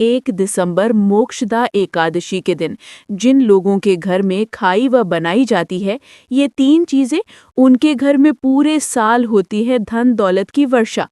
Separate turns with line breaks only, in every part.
1 दिसंबर मोक्षदा एकादशी के दिन जिन लोगों के घर में खाई व बनाई जाती है, ये 3 चीजें उनके घर में पूरे साल होती है धन दौलत की वर्षा।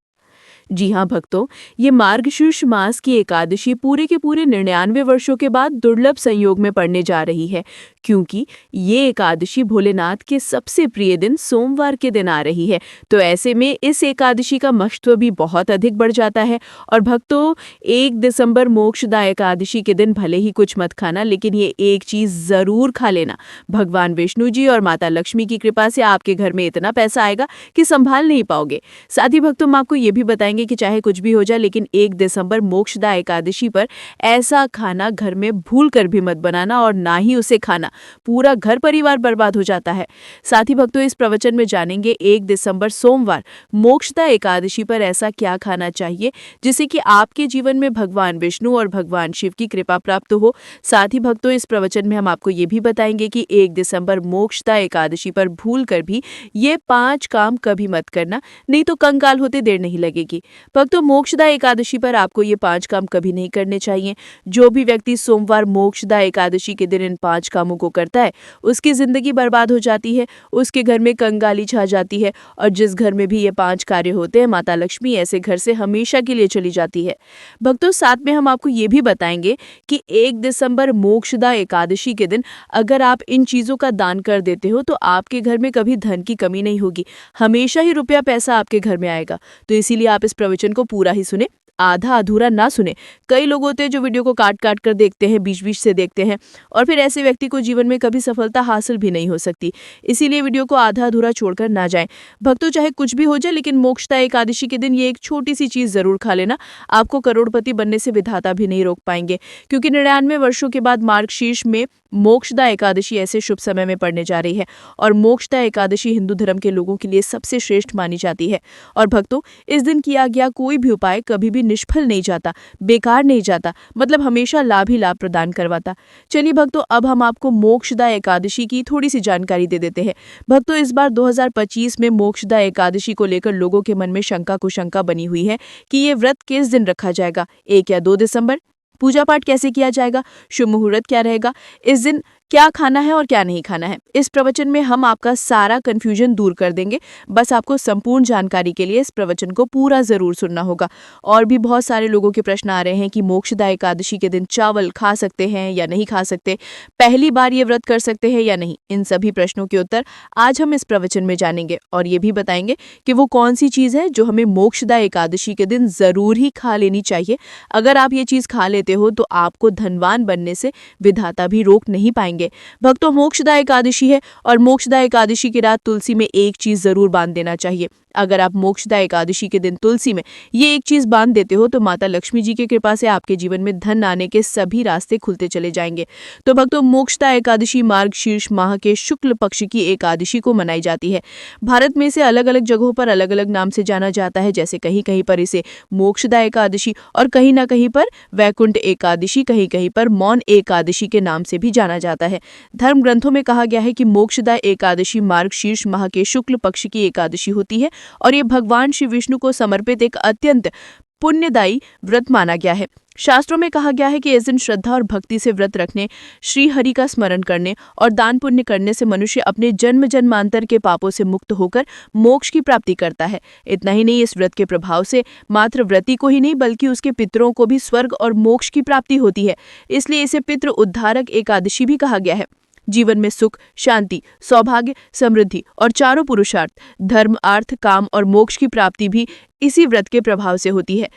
जी हाँ भक्तों, ये मार्गशीर्ष मास की एकादशी पूरे के पूरे 99 वर्षों के बाद दुर्लभ संयोग में पड़ने जा रही है, क्योंकि ये एकादशी भोलेनाथ के सबसे प्रिय दिन सोमवार के दिन आ रही है। तो ऐसे में इस एकादशी का महत्व भी बहुत अधिक बढ़ जाता है। और भक्तों, 1 दिसंबर मोक्षदा एकादशी के दिन भले ही कुछ मत खाना, लेकिन ये एक चीज जरूर खा लेना। भगवान विष्णु जी और माता लक्ष्मी की कृपा से आपके घर में इतना पैसा आएगा कि संभाल नहीं पाओगे। साथ ही भक्तों, हम आपको ये भी बताएंगे कि चाहे कुछ भी हो जाए, लेकिन 1 दिसंबर मोक्षदा एकादशी पर ऐसा खाना घर में भूल कर भी मत बनाना, और ना ही उसे खाना, पूरा घर परिवार बर्बाद हो जाता है। साथ ही भक्तों, इस प्रवचन में जानेंगे 1 दिसंबर सोमवार मोक्षदा एकादशी पर ऐसा क्या खाना चाहिए जिससे कि आपके जीवन में भगवान विष्णु और भगवान शिव की कृपा प्राप्त हो। साथ ही भक्तों, इस प्रवचन में हम आपको ये भी बताएंगे कि 1 दिसंबर मोक्षदा एकादशी पर भूल कर भी ये 5 काम कभी मत करना, नहीं तो कंगाल होते देर नहीं लगेगी। भक्तों, मोक्षदा एकादशी पर आपको ये 5 काम कभी नहीं करने चाहिए। जो भी व्यक्ति सोमवार मोक्षदा एकादशी के दिन इन 5 कामों को करता है, उसकी जिंदगी बर्बाद हो जाती है, उसके घर में कंगाली छा जाती है, और जिस घर में भी ये 5 कार्य होते हैं, माता लक्ष्मी ऐसे घर से हमेशा के लिए चली जाती है। भक्तों, साथ में हम आपको ये भी बताएंगे कि 1 दिसंबर मोक्षदा एकादशी के दिन अगर आप इन चीजों का दान कर देते हो तो आपके घर में कभी धन की कमी नहीं होगी, हमेशा ही रुपया पैसा आपके घर में आएगा। तो इसीलिए आप इस प्रवचन को पूरा ही सुने, आधा अधूरा ना सुने। कई लोग होते हैं जो वीडियो को काट काट कर देखते हैं, बीच बीच से देखते हैं, और फिर ऐसे व्यक्ति को जीवन में कभी सफलता हासिल भी नहीं हो सकती। इसीलिए वीडियो को आधा अधूरा छोड़कर ना जाएं। भक्तों, चाहे कुछ भी हो जाए, लेकिन मोक्षदा एकादशी के दिन ये एक छोटी सी चीज जरूर खा लेना। आपको करोड़पति बनने से विधाता भी नहीं रोक पाएंगे, क्योंकि 99 वर्षों के बाद मार्गशीर्ष में मोक्षदा एकादशी ऐसे शुभ समय में पड़ने जा रही है, और मोक्षदा एकादशी हिंदू धर्म के लोगों के लिए सबसे श्रेष्ठ मानी जाती है। और भक्तों, इस दिन किया गया कोई भी उपाय कभी भी निष्फल नहीं जाता, बेकार नहीं जाता, मतलब हमेशा लाभ ही लाभ प्रदान करवाता। चलिए भक्तों, अब हम आपको मोक्षदा एकादशी की थोड़ी सी जानकारी दे देते हैं। भक्तों, इस बार 2025 में मोक्षदा एकादशी को लेकर लोगों के मन में शंका कुशंका बनी हुई है कि ये व्रत किस दिन रखा जाएगा, 1 या 2 दिसंबर। पूजा पाठ कैसे किया जाएगा, शुभ मुहूर्त क्या रहेगा, इस दिन क्या खाना है और क्या नहीं खाना है। इस प्रवचन में हम आपका सारा कंफ्यूजन दूर कर देंगे। बस आपको संपूर्ण जानकारी के लिए इस प्रवचन को पूरा जरूर सुनना होगा। और भी बहुत सारे लोगों के प्रश्न आ रहे हैं कि मोक्षदा एकादशी के दिन चावल खा सकते हैं या नहीं खा सकते, पहली बार ये व्रत कर सकते हैं या नहीं। इन सभी प्रश्नों के उत्तर आज हम इस प्रवचन में जानेंगे, और ये भी बताएंगे कि वो कौन सी चीज है जो हमें मोक्षदा एकादशी के दिन जरूर ही खा लेनी चाहिए। अगर आप ये चीज खा लेते हो तो आपको धनवान बनने से विधाता भी रोक नहीं पाएंगे। भक्तों, मोक्षदा एकादशी है, और मोक्षदा एकादशी की रात तुलसी में एक चीज जरूर बांध देना चाहिए। अगर आप मोक्षदा एकादशी के दिन तुलसी में ये एक चीज बांध देते हो तो माता लक्ष्मी जी की कृपा से आपके जीवन में धन आने के सभी रास्ते खुलते चले जाएंगे। तो भक्तों, मोक्षदा एकादशी मार्गशीर्ष माह के शुक्ल पक्ष की एकादशी को मनाई जाती है। भारत में इसे अलग अलग जगहों पर अलग अलग नाम से जाना जाता है, जैसे कहीं कहीं पर इसे मोक्षदा एकादशी, और कहीं ना कहीं पर वैकुंठ एकादशी, कहीं कहीं पर मौन एकादशी के नाम से भी जाना जाता है। धर्म ग्रंथों में कहा गया है कि मोक्षदा एकादशी मार्गशीर्ष माह के शुक्ल पक्ष की एकादशी होती है, और ये भगवान श्री विष्णु को समर्पित एक अत्यंत पुण्यदायी व्रत माना गया है। शास्त्रों में कहा गया है कि इस दिन श्रद्धा और भक्ति से व्रत रखने, श्री हरि का स्मरण करने और दान पुण्य करने से मनुष्य अपने जन्म जन्मांतर के पापों से मुक्त होकर मोक्ष की प्राप्ति करता है। इतना ही नहीं, इस व्रत के प्रभाव से मात्र व्रती को ही नहीं बल्कि उसके पितरों को भी स्वर्ग और मोक्ष की प्राप्ति होती है। इसलिए इसे पितृ उद्धारक एकादशी भी कहा गया है। जीवन में सुख, शांति, सौभाग्य, समृद्धि और चारों पुरुषार्थ, धर्म, अर्थ, काम और मोक्ष की प्राप्ति भी इसी व्रत के प्रभाव से होती है।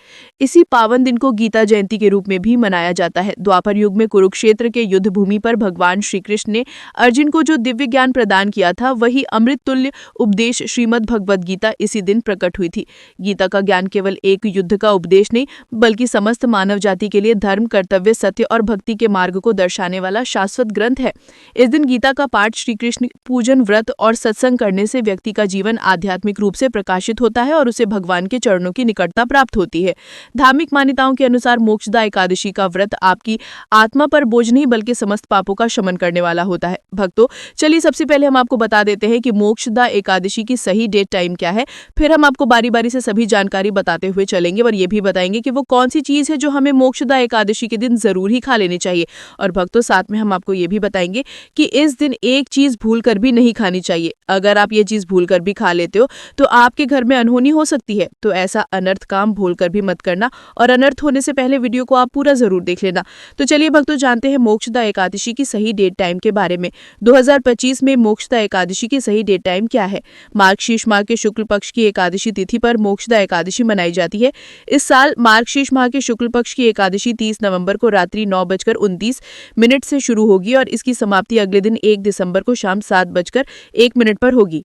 इसी पावन दिन को गीता जयंती के रूप में भी मनाया जाता है। द्वापर युग में कुरुक्षेत्र के युद्ध भूमि पर भगवान श्री कृष्ण ने अर्जुन को जो दिव्य ज्ञान प्रदान किया था, वही अमृत तुल्य उपदेश श्रीमद् भगवद गीता इसी दिन प्रकट हुई थी। गीता का ज्ञान केवल एक युद्ध का उपदेश नहीं, बल्कि समस्त मानव जाति के लिए धर्म, कर्तव्य, सत्य और भक्ति के मार्ग को दर्शाने वाला शाश्वत ग्रंथ है। इस दिन गीता का पाठ, श्री कृष्ण पूजन, व्रत और सत्संग करने से व्यक्ति का जीवन आध्यात्मिक रूप से प्रकाशित होता है और उसे भगवान
के चरणों की निकटता प्राप्त होती है। धार्मिक मान्यताओं के अनुसार मोक्षदा एकादशी का व्रत आपकी आत्मा पर बोझ नहीं बल्कि समस्त पापों का शमन करने वाला होता है। भक्तों, चलिए सबसे पहले हम आपको बता देते हैं कि मोक्षदा एकादशी की सही डेट टाइम क्या है। फिर हम आपको बारी बारी से सभी जानकारी बताते हुए चलेंगे और ये भी बताएंगे कि वो कौन सी चीज है जो हमें मोक्षदा एकादशी के दिन जरूर ही खा लेनी चाहिए। और भक्तों, साथ में हम आपको ये भी बताएंगे कि इस दिन एक चीज भूल कर भी नहीं खानी चाहिए। अगर आप ये चीज भूल कर भी खा लेते हो तो आपके घर में अनहोनी हो सकती है। तो ऐसा अनर्थ काम भूल कर भी मत करना और अनर्थ होने से पहले वीडियो को आप पूरा जरूर देख लेना। तो चलिए भक्तों, जानते हैं मोक्षदा एकादशी की सही डेट टाइम के बारे में। 2025 में मोक्षदा एकादशी की सही डेट टाइम क्या है? मार्गशीर्ष माह के शुक्ल पक्ष की एकादशी तिथि पर मोक्षदा एकादशी मनाई जाती है। इस साल मार्गशीर्ष माह के शुक्ल पक्ष की एकादशी 30 नवंबर को रात्रि 9:29 से शुरू होगी और इसकी समाप्ति अगले दिन 1 दिसंबर को शाम 7:01 पर होगी।